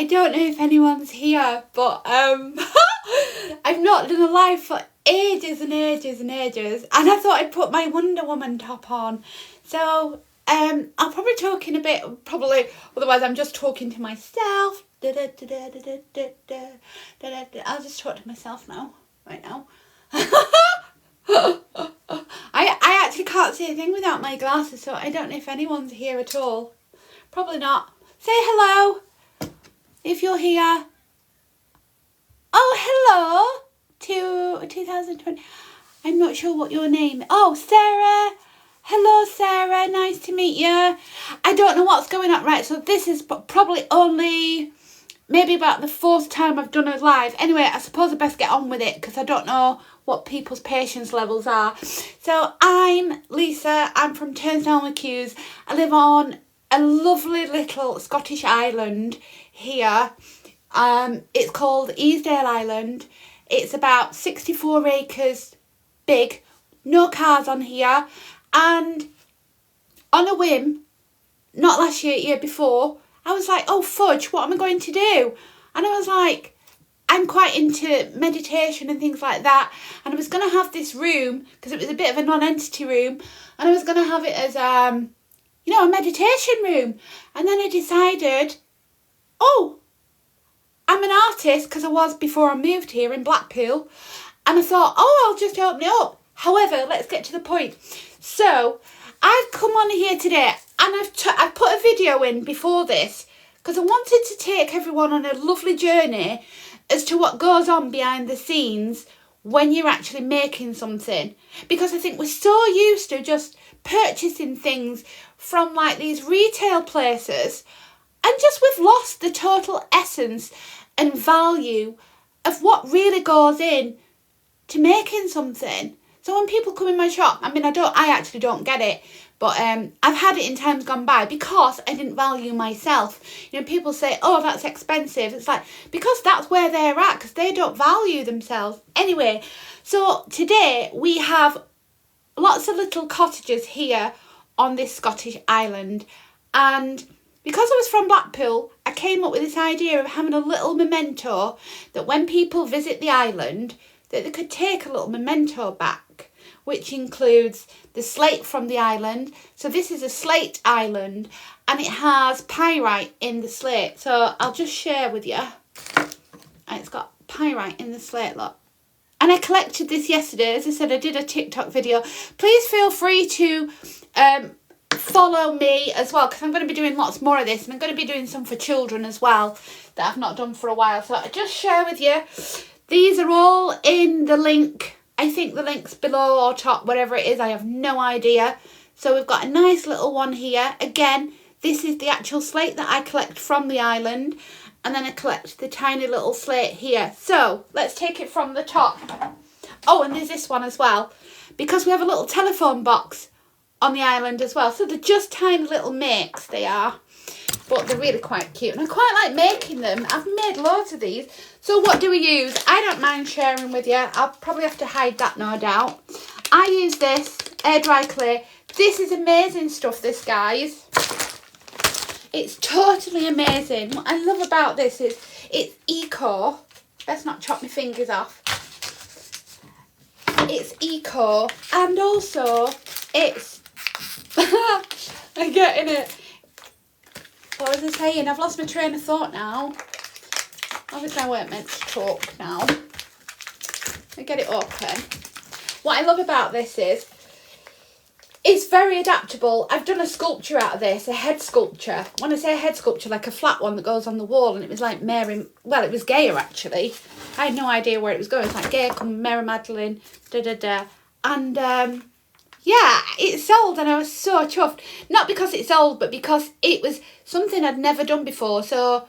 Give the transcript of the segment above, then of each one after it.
I don't know if anyone's here, but I've not done a live for ages and ages and ages, and I thought I'd put my Wonder Woman top on. So I'll probably talk in a bit, otherwise I'm just talking to myself. I'll just talk to myself now, right now. I actually can't see a thing without my glasses, so I don't know if anyone's here at all. Probably not. Say hello if you're here. Oh, hello to 2020. I'm not sure what your name is. Oh, Sarah. Hello, Sarah. Nice to meet you. I don't know what's going on. Right, so this is probably only maybe about the 4th time I've done a live. Anyway, I suppose I best get on with it because I don't know what people's patience levels are. So I'm Lisa. I'm from Turnstile-on-the-Quays. I live on a lovely little Scottish island here. It's called Easdale Island. It's about 64 acres big. No cars on here. And on a whim, not last year, year before, I was like, oh fudge, what am I going to do? And I was like, I'm quite into meditation and things like that. And I was going to have this room, because it was a bit of a non-entity room, and I was going to have it as, a meditation room. And then I decided, oh, I'm an artist, because I was before I moved here in Blackpool. And I thought, oh, I'll just open it up. However, let's get to the point. So I've come on here today and I've put a video in before this because I wanted to take everyone on a lovely journey as to what goes on behind the scenes when you're actually making something. Because I think we're so used to just purchasing things from like these retail places, and just we've lost the total essence and value of what really goes in to making something. So when people come in my shop, I actually don't get it, but I've had it in times gone by because I didn't value myself. People say, oh, that's expensive. It's like, because that's where they're at, because they don't value themselves. Anyway, so today we have lots of little cottages here on this Scottish island. And because I was from Blackpool, I came up with this idea of having a little memento that when people visit the island, that they could take a little memento back, which includes the slate from the island. So this is a slate island and it has pyrite in the slate. So I'll just share with you. And it's got pyrite in the slate, look. And I collected this yesterday. As I said, I did a TikTok video. Please feel free to follow me as well, because I'm going to be doing lots more of this. And I'm going to be doing some for children as well that I've not done for a while. So I just share with you. These are all in the link. I think the link's below or top, whatever it is. I have no idea. So we've got a nice little one here. Again, this is the actual slate that I collect from the island. And then I collect the tiny little slate here. So let's take it from the top. Oh, and there's this one as well. Because we have a little telephone box on the island as well. So they're just tiny little makes, they are. But they're really quite cute. And I quite like making them. I've made loads of these. So what do we use? I don't mind sharing with you. I'll probably have to hide that, no doubt. I use this air dry clay. This is amazing stuff, this, guys. It's totally amazing. What I love about this is it's eco. Let's not chop my fingers off. It's eco. And also it's... I'm getting it. What was I saying? I've lost my train of thought now. Obviously I weren't meant to talk now. I get it open. What I love about this is it's very adaptable. I've done a sculpture out of this, a head sculpture. When I say a head sculpture, like a flat one that goes on the wall, and it was like Mary, well, it was Gaia actually. I had no idea where it was going. It's like Gaia, come Mary Magdalene, da-da-da. And yeah, it sold and I was so chuffed. Not because it sold, but because it was something I'd never done before. So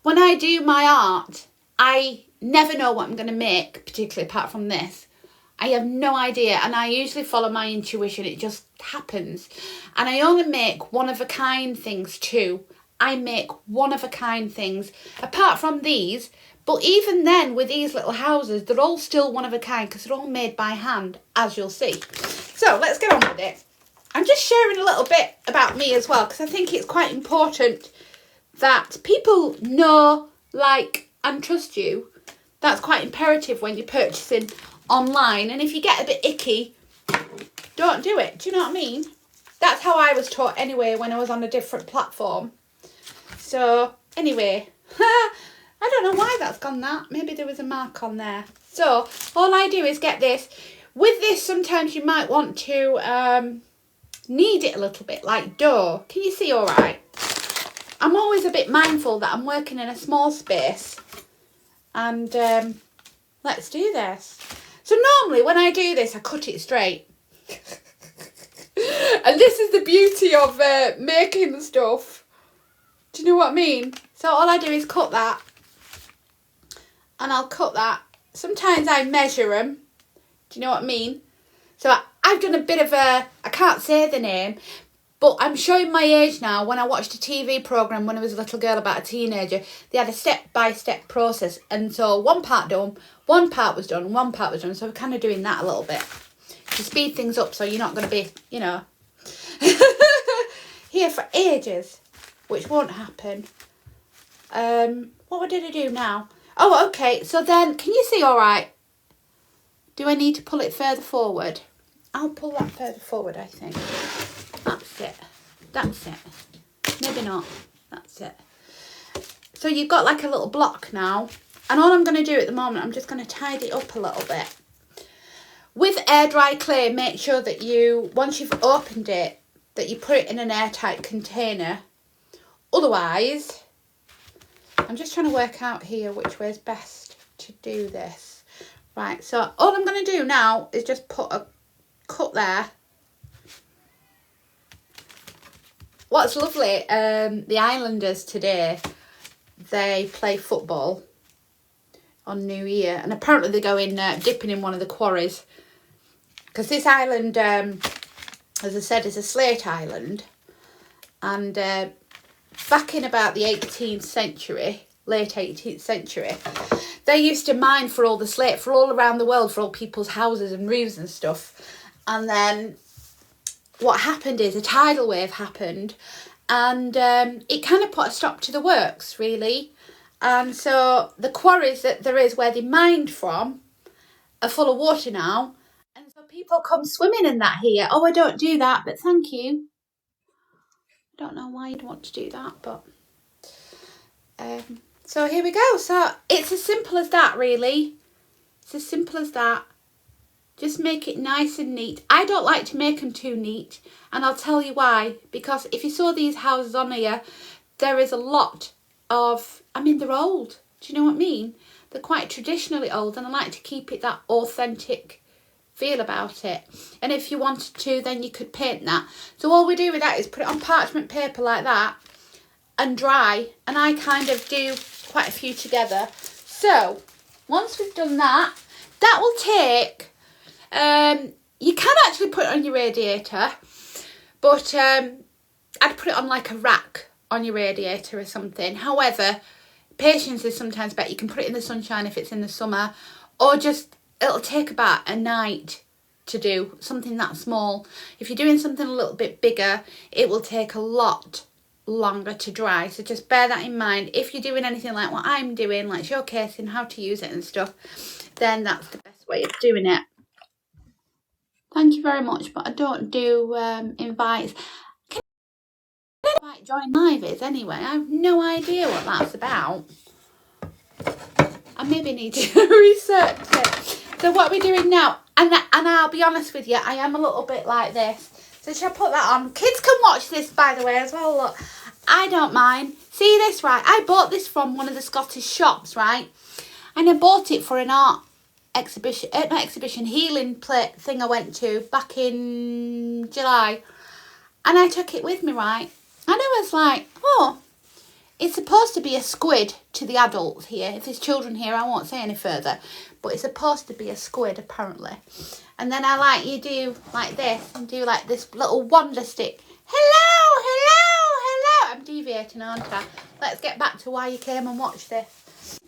when I do my art, I never know what I'm going to make, particularly apart from this. I have no idea, and I usually follow my intuition. It just happens. And I only make one-of-a-kind things too. I make one-of-a-kind things, apart from these. But even then, with these little houses, they're all still one-of-a-kind because they're all made by hand, as you'll see. So let's get on with it. I'm just sharing a little bit about me as well, because I think it's quite important that people know like and trust you. That's quite imperative when you're purchasing online. And if you get a bit icky, don't do it. Do you know what I mean? That's how I was taught anyway when I was on a different platform. So anyway, I don't know why that's gone that. Maybe there was a mark on there. So all I do is get this. With this, sometimes you might want to knead it a little bit like dough. Can you see all right? I'm always a bit mindful that I'm working in a small space. And let's do this. So normally when I do this, I cut it straight. And this is the beauty of making stuff. Do you know what I mean? So all I do is cut that. And I'll cut that. Sometimes I measure them. Do you know what I mean? So I've done a bit of a, I can't say the name, but I'm showing my age now. When I watched a TV programme when I was a little girl about a teenager, they had a step-by-step process. And so one part done, one part was done, one part was done. So we're kind of doing that a little bit to speed things up so you're not going to be, you know, here for ages, which won't happen. What did I do now? Oh, okay. So then, can you see all right? Do I need to pull it further forward? I'll pull that further forward, I think. That's it. That's it. Maybe not. That's it. So you've got like a little block now. And all I'm going to do at the moment, I'm just going to tidy it up a little bit. With air dry clay, make sure that you, once you've opened it, that you put it in an airtight container. Otherwise, I'm just trying to work out here which way is best to do this. Right, so all I'm going to do now is just put a cut there. What's lovely, the Islanders today, they play football on New Year. And apparently they're going dipping in one of the quarries. Because this island, as I said, is a slate island. And back in about the 18th century, late 18th century, they used to mine for all the slate, for all around the world, for all people's houses and roofs and stuff. And then what happened is a tidal wave happened and it kind of put a stop to the works, really. And so the quarries that there is where they mined from are full of water now. And so people come swimming in that here. Oh, I don't do that, but thank you. I don't know why you'd want to do that, but... so here we go. So it's as simple as that, really. It's as simple as that. Just make it nice and neat. I don't like to make them too neat, and I'll tell you why. Because if you saw these houses on here, there is a lot of, I mean, they're old. Do you know what I mean? They're quite traditionally old, and I like to keep it that authentic feel about it. And if you wanted to, then you could paint that. So all we do with that is put it on parchment paper like that and dry. And I kind of do quite a few together. So once we've done that, that will take... you can actually put it on your radiator, but I'd put it on like a rack on your radiator or something. However, patience is sometimes better. You can put it in the sunshine if it's in the summer, or just, it'll take about a night to do something that small. If you're doing something a little bit bigger, it will take a lot longer to dry. So just bear that in mind. If you're doing anything like what I'm doing, like showcasing how to use it and stuff, then that's the best way of doing it. Thank you very much, but I don't do invites. Can I invite join live is anyway? I have no idea what that's about. I maybe need to research it. So what we're doing now, and I'll be honest with you, I am a little bit like this. So shall I put that on? Kids can watch this, by the way, as well. Look, I don't mind. See this, right? I bought this from one of the Scottish shops, right? And I bought it for an art exhibition, not exhibition, healing plate thing I went to back in July. And I took it with me, right? And I was like, oh, it's supposed to be a squid to the adults here. If there's children here, I won't say any further. But it's supposed to be a squid, apparently. And then I like, you do like this and do like this little wonder stick. Hello, hello, hello. I'm deviating, aren't I? Let's get back to why you came and watched this.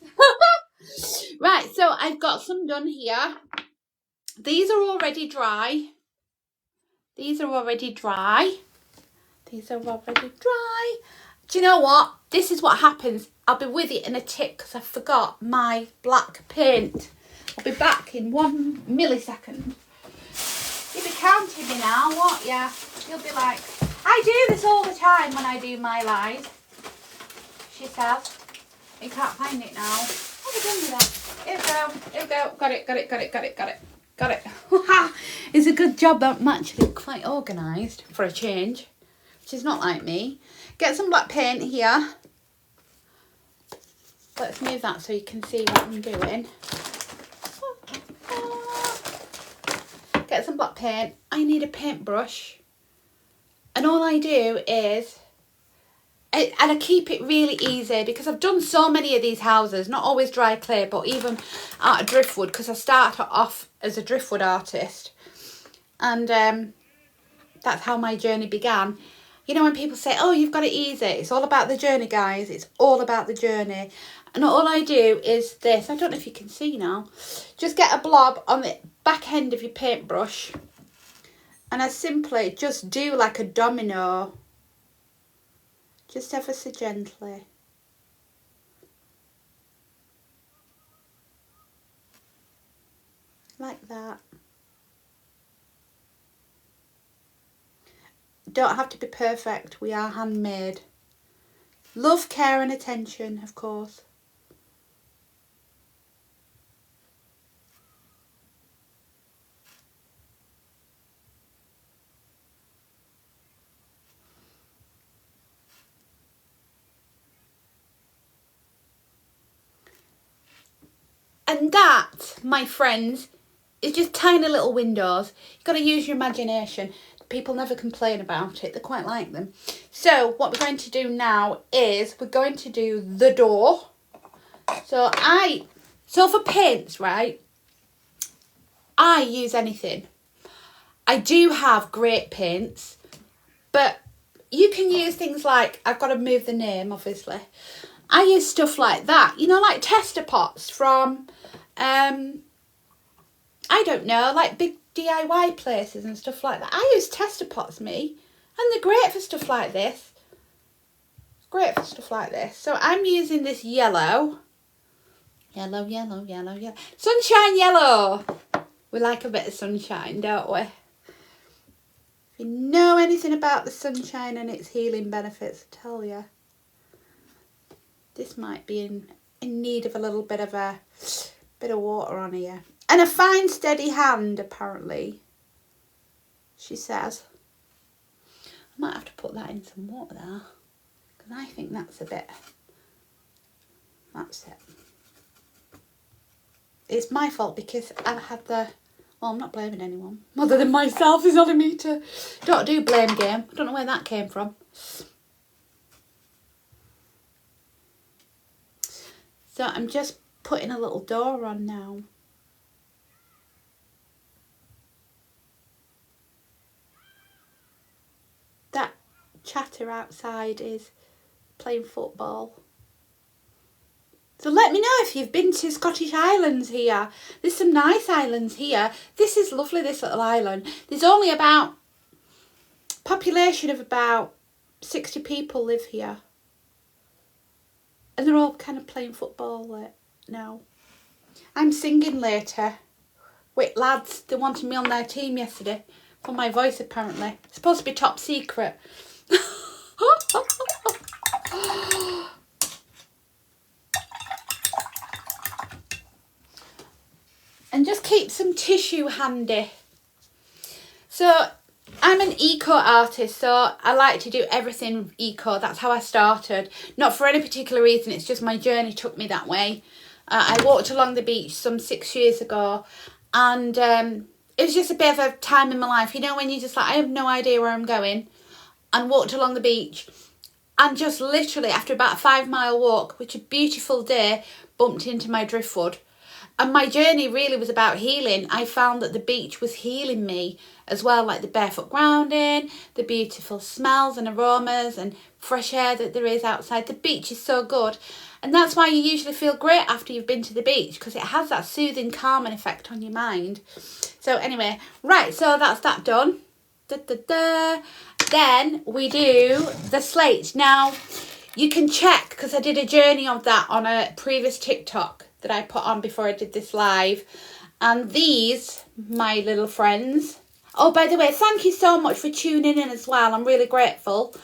Right, so I've got some done here. These are already dry. These are already dry. These are already dry. Do you know what? This is what happens. I'll be with you in a tick because I forgot my black paint. I'll be back in 1 millisecond. You'll be counting me now, won't ya? You'll be like, I do this all the time when I do my live. She says. You can't find it now. What have I done with that? Here we go. Here we go. Got it. It's a good job that I'm actually quite organised for a change, which is not like me. Get some black paint here. Let's move that so you can see what I'm doing. Get some black paint. I need a paintbrush. And all I do is, and I keep it really easy because I've done so many of these houses, not always dry clay, but even out of driftwood, because I started off as a driftwood artist. And that's how my journey began. You know, when people say, oh, you've got it easy, it's all about the journey, guys. It's all about the journey. And all I do is this. I don't know if you can see now. Just get a blob on the back end of your paintbrush. And I simply just do like a domino. Just ever so gently. Like that. Don't have to be perfect. We are handmade. Love, care and attention, of course. And that, my friends, is just tiny little windows. You've got to use your imagination. People never complain about it. They quite like them. So what we're going to do now is we're going to do the door. So for paints, right, I use anything. I do have great paints, but you can use things like, I've got to move the name, obviously. I use stuff like that, you know, like tester pots from, I don't know, like big DIY places and stuff like that. I use tester pots, me, and they're great for stuff like this. Great for stuff like this. So I'm using this yellow. Yellow. Sunshine yellow. We like a bit of sunshine, don't we? If you know anything about the sunshine and its healing benefits, I tell you. This might be in need of a little bit of water on here. And a fine steady hand, apparently, she says. I might have to put that in some water there, because I think that's that's it. It's my fault because I've had well, I'm not blaming anyone other than myself. It's not me to, don't do blame game. I don't know where that came from. So I'm just putting a little door on now. That chatter outside is playing football. So let me know if you've been to Scottish Islands here. There's some nice islands here. This is lovely, this little island. There's only population of about 60 people live here. And they're all kind of playing football now. I'm singing later with lads. They wanted me on their team yesterday for my voice, apparently. It's supposed to be top secret. And just keep some tissue handy. So I'm an eco artist, so I like to do everything eco. That's how I started. Not for any particular reason, it's just my journey took me that way. I walked along the beach some 6 years ago, and it was just a bit of a time in my life, you know, when you just like, I have no idea where I'm going, and walked along the beach, and just literally after about a 5-mile walk, which a beautiful day, bumped into my driftwood. And my journey really was about healing. I found that the beach was healing me as well, like the barefoot grounding, the beautiful smells and aromas and fresh air that there is outside. The beach is so good. And that's why you usually feel great after you've been to the beach, because it has that soothing, calming effect on your mind. So anyway, right, so that's that done. Then we do the slate. Now, You can check, because I did a journey of that on a previous TikTok that I put on before I did this live. And these, my little friends. Oh, by the way, thank you so much for tuning in as well. I'm really grateful.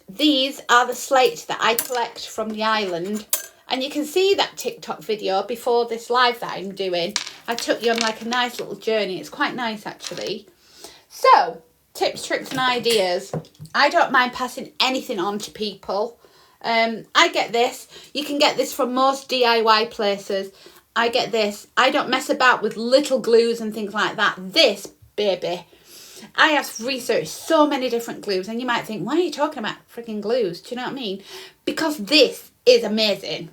These are the slates that I collect from the island. And you can see that TikTok video before this live that I'm doing. I took you on like a nice little journey. It's quite nice actually. So, tips, tricks and ideas. I don't mind passing anything on to people. I get this. You can get this from most DIY places. I get this. I don't mess about with little glues and things like that. This, baby. I have researched so many different glues, and you might think, why are you talking about freaking glues? Do you know what I mean? Because this is amazing.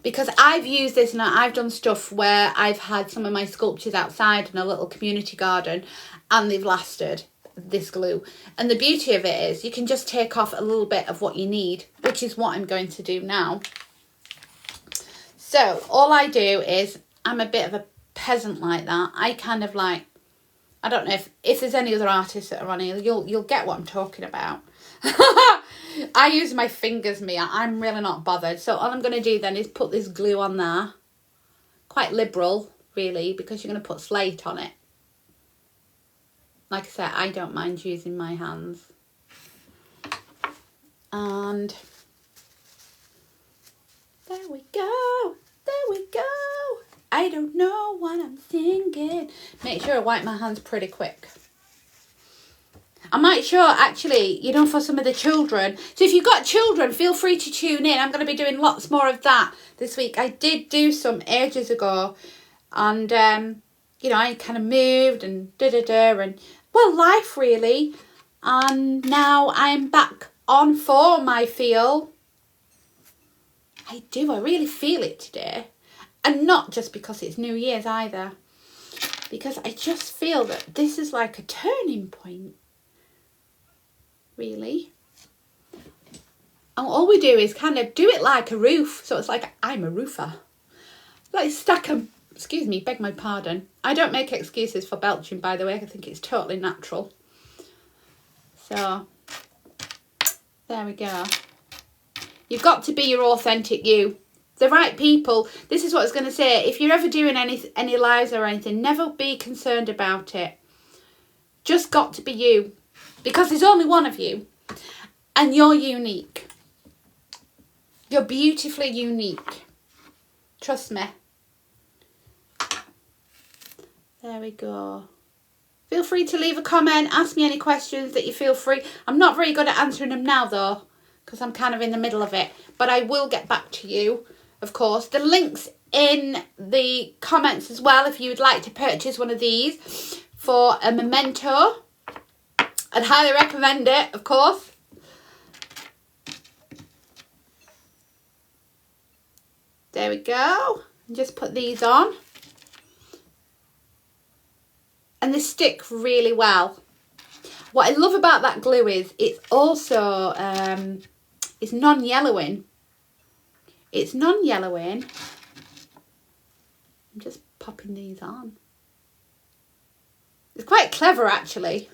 Because I've used this and I've done stuff where I've had some of my sculptures outside in a little community garden and they've lasted, this glue. And the beauty of it is you can just take off a little bit of what you need, which is what I'm going to do now. So all I do is, I'm a bit of a peasant like that. I kind of like, I don't know if there's any other artists that are on here, you'll get what I'm talking about. I use my fingers, I'm really not bothered. So all I'm going to do then is put this glue on there. Quite liberal, really, because you're going to put slate on it. Like I said, I don't mind using my hands. And there we go. There we go. I don't know what I'm thinking. Make sure I wipe my hands pretty quick. I might show, actually, you know, for some of the children. So if you've got children, feel free to tune in. I'm going to be doing lots more of that this week. I did do some ages ago. And, you know, I kind of moved and and, well, life really. And now I'm back on form, I feel. I do. I really feel it today. And not just because it's New Year's either. Because I just feel that this is like a turning point. Really. And all we do is kind of do it like a roof. So it's like, I'm a roofer. Like stack them. Excuse me, beg my pardon. I don't make excuses for belching, by the way. I think it's totally natural. So, there we go. You've got to be your authentic you. The right people. This is what I was going to say. If you're ever doing any lives or anything, never be concerned about it. Just got to be you. Because there's only one of you. And you're unique. You're beautifully unique. Trust me. There we go. Feel free to leave a comment. Ask me any questions that you feel free. I'm not very good at answering them now though. Because I'm kind of in the middle of it. But I will get back to you. Of course. The link's in the comments as well. If you would like to purchase one of these for a memento. I'd highly recommend it, of course. There we go. Just put these on. And they stick really well. What I love about that glue is it's also it's non-yellowing. It's non-yellowing. I'm just popping these on. It's quite clever actually.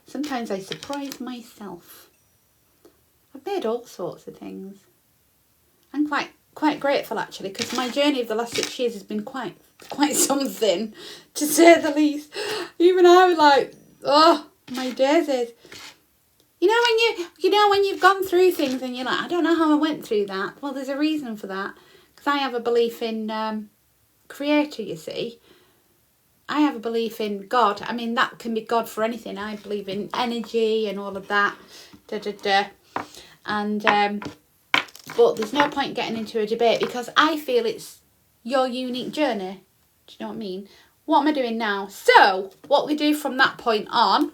Sometimes I surprise myself. I've made all sorts of things. I'm quite grateful actually, because my journey of the last 6 years has been quite something, to say the least. Even I was like, oh my daisies. You know when you've gone through things and you're like, I don't know how I went through that. Well, there's a reason for that, because I have a belief in creator, you see. I have a belief in God. I mean, that can be God for anything. I believe in energy and all of that. And, but there's no point getting into a debate, because I feel it's your unique journey. Do you know what I mean? What am I doing now? So, what we do from that point on.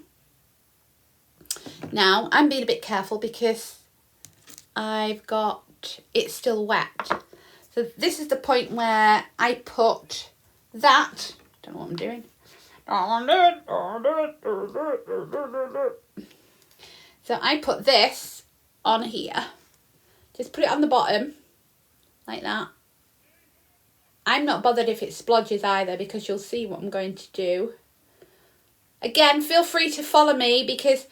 Now, I'm being a bit careful because it's still wet. So, this is the point where I put that. Don't know what I'm doing. So I put this on here. Just put it on the bottom. Like that. I'm not bothered if it splodges either, because you'll see what I'm going to do. Again, feel free to follow me, because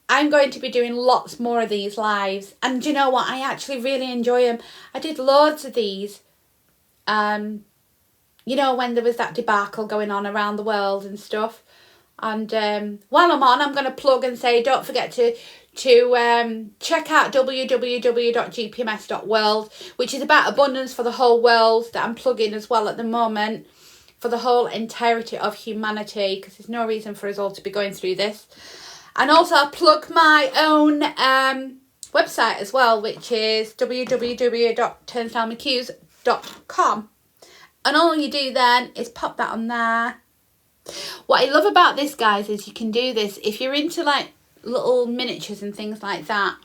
I'm going to be doing lots more of these lives. And do you know what? I actually really enjoy them. I did loads of these. You know, when there was that debacle going on around the world and stuff. And while I'm on, I'm going to plug and say, don't forget to check out www.gpms.world, which is about abundance for the whole world, that I'm plugging as well at the moment, for the whole entirety of humanity, because there's no reason for us all to be going through this. And also I'll plug my own website as well, which is www.turnstilemccues.com. And all you do then is pop that on there. What I love about this, guys, is you can do this if you're into like little miniatures and things like that.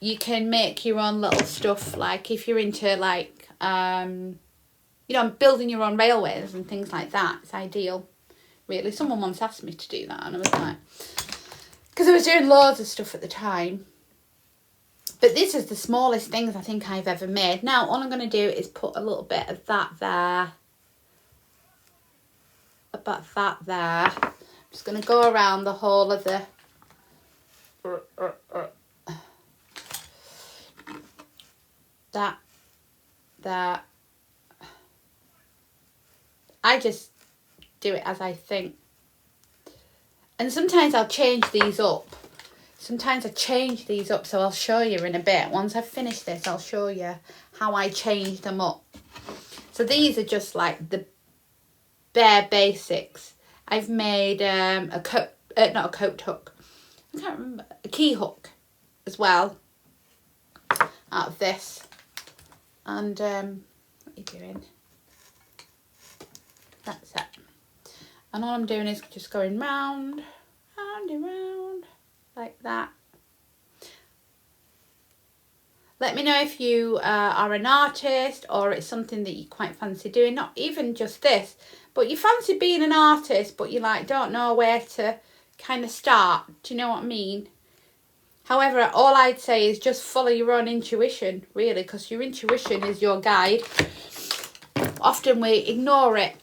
You can make your own little stuff. Like if you're into like you know, building your own railways and things like that, it's ideal. Really, someone once asked me to do that, and I was like, because I was doing loads of stuff at the time. But this is the smallest things I think I've ever made. Now all I'm going to do is put a little bit of that there. About that there. I'm just going to go around the whole of the that. I just do it as I think. And sometimes I'll change these up. Sometimes I change these up, so I'll show you in a bit. Once I've finished this, I'll show you how I change them up. So these are just like the bare basics. I've made a coat, not a coat hook. I can't remember. A key hook as well out of this. And what are you doing? That's it. And all I'm doing is just going round, round and round, like that. Let me know if you are an artist or it's something that you quite fancy doing. Not even just this, but you fancy being an artist, but you like don't know where to kind of start. Do you know what I mean? However, all I'd say is just follow your own intuition, really, because your intuition is your guide. Often we ignore it,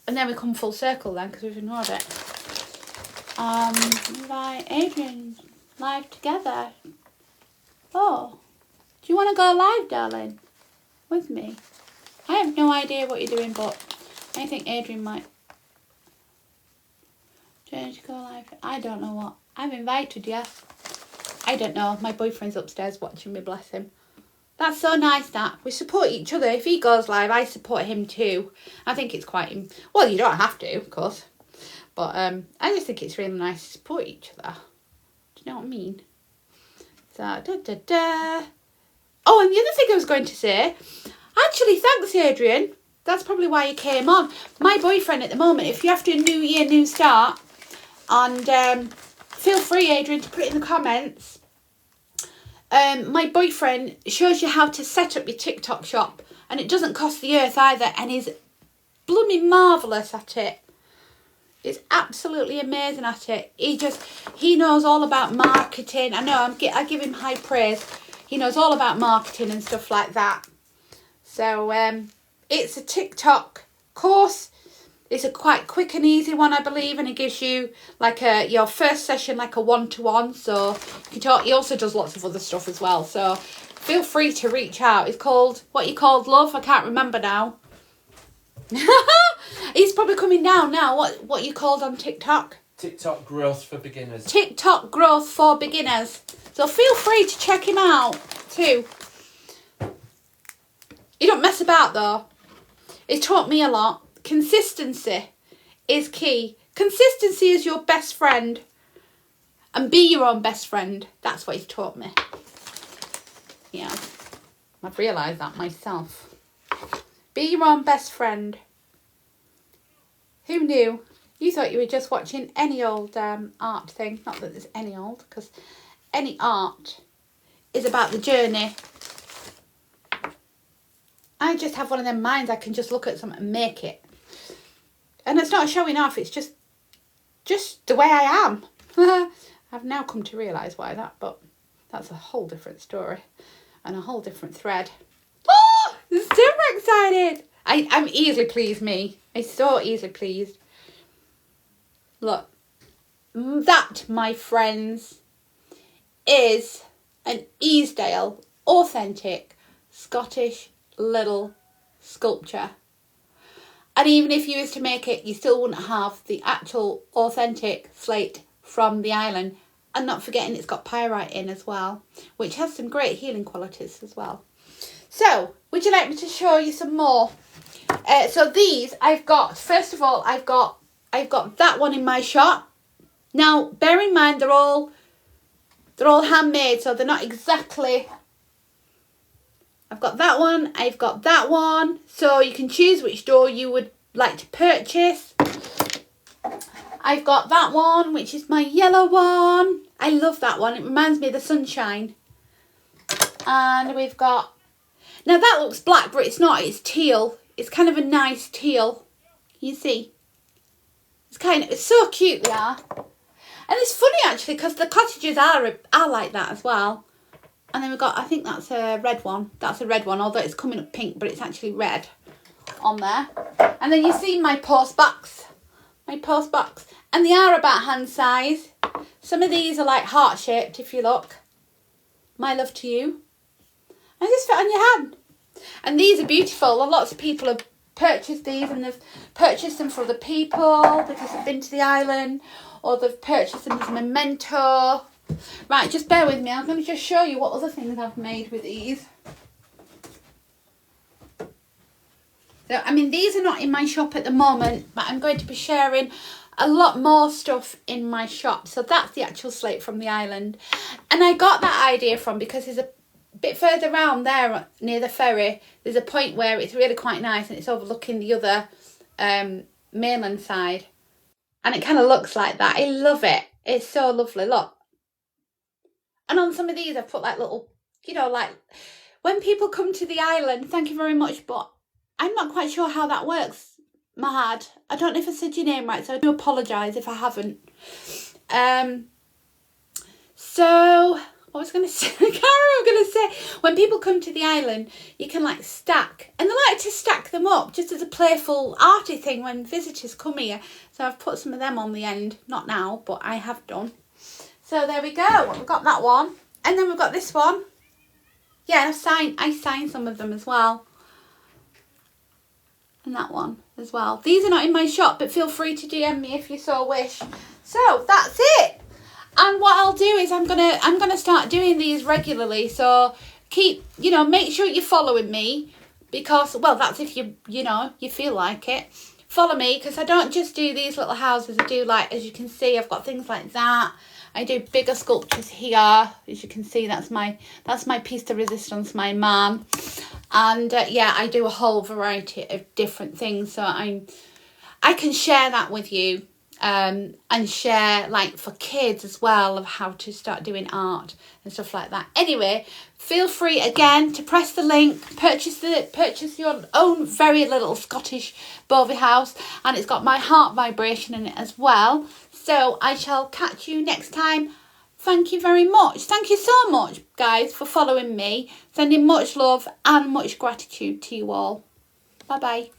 and then we come full circle then because we've ignored it. Right, Adrian, live together. Oh, do you want to go live, darling, with me? I have no idea what you're doing, but I think Adrian might. Do you want to go live? I don't know what. I've invited you. I don't know. My boyfriend's upstairs watching me, bless him. That's so nice that we support each other. If he goes live, I support him too. I think it's quite... Well, you don't have to, of course. But I just think it's really nice to support each other. Do you know what I mean? So, Oh, and the other thing I was going to say... Actually, thanks, Adrian. That's probably why you came on. My boyfriend at the moment, if you have to do a new year, new start, and feel free, Adrian, to put it in the comments. My boyfriend shows you how to set up your TikTok shop, and it doesn't cost the earth either, and he's blooming marvellous at it. He's absolutely amazing at it. He knows all about marketing. I know, I give him high praise. He knows all about marketing and stuff like that. So it's a TikTok course. It's a quite quick and easy one, I believe, and it gives you like your first session like a one-to-one. So you can talk. He also does lots of other stuff as well. So feel free to reach out. It's called what you called, love. I can't remember now. He's probably coming down now. What you called on TikTok? TikTok growth for beginners. TikTok growth for beginners. So feel free to check him out too. You don't mess about though. It taught me a lot. Consistency is key. Consistency is your best friend. And be your own best friend. That's what he's taught me. Yeah. I've realised that myself. Be your own best friend. Who knew? You thought you were just watching any old art thing. Not that there's any old, because any art is about the journey. I just have one of them minds. I can just look at something and make it. And it's not showing off. It's just the way I am. I've now come to realise why that, but that's a whole different story and a whole different thread. Oh, I'm super excited. I'm easily pleased, me. I'm so easily pleased. Look, that, my friends, is an Easdale authentic Scottish little sculpture. And even if you was to make it, you still wouldn't have the actual authentic slate from the island. And not forgetting it's got pyrite in as well, which has some great healing qualities as well. So, would you like me to show you some more? So these I've got, first of all, I've got that one in my shop. Now, bear in mind they're all handmade, so they're not exactly. I've got that one, I've got that one. So you can choose which door you would like to purchase. I've got that one, which is my yellow one. I love that one. It reminds me of the sunshine. And we've got, now that looks black, but it's not, it's teal. It's kind of a nice teal. You see? It's so cute they are. And it's funny actually, because the cottages are like that as well. And then we've got, I think that's a red one. That's a red one, although it's coming up pink, but it's actually red on there. And then you see my post box. And they are about hand size. Some of these are like heart shaped, if you look. My love to you. And just fit on your hand. And these are beautiful. Lots of people have purchased these, and they've purchased them for other people because they've been to the island, or they've purchased them as a memento. Right, just bear with me. I'm going to just show you what other things I've made with these. So, I mean, these are not in my shop at the moment, but I'm going to be sharing a lot more stuff in my shop. So that's the actual slate from the island. And I got that idea from, because there's a bit further around there near the ferry, there's a point where it's really quite nice and it's overlooking the other mainland side. And it kind of looks like that. I love it. It's so lovely. Look. And on some of these I've put like little, you know, like when people come to the island, thank you very much, but I'm not quite sure how that works, Mahad. I don't know if I said your name right, so I do apologise if I haven't. So, what was I going to say? I can't remember what I was going to say. When people come to the island, you can like stack. And they like to stack them up just as a playful arty thing when visitors come here. So I've put some of them on the end. Not now, but I have done. So there we go. We've got that one. And then we've got this one. Yeah, I signed some of them as well. And that one as well. These are not in my shop, but feel free to DM me if you so wish. So that's it. And what I'll do is I'm gonna start doing these regularly. So make sure you're following me, because, well, that's if you feel like it. Follow me, because I don't just do these little houses. I do, like, as you can see, I've got things like that. I do bigger sculptures here. As you can see, that's my piece de resistance, my man. And yeah, I do a whole variety of different things. So I can share that with you. And share, like, for kids as well, of how to start doing art and stuff like that. Anyway, feel free again to press the link, purchase your own very little Scottish bovie house, and it's got my heart vibration in it as well. So I shall catch you next time. Thank you very much. Thank you so much, guys, for following me. Sending much love and much gratitude to you all. Bye bye.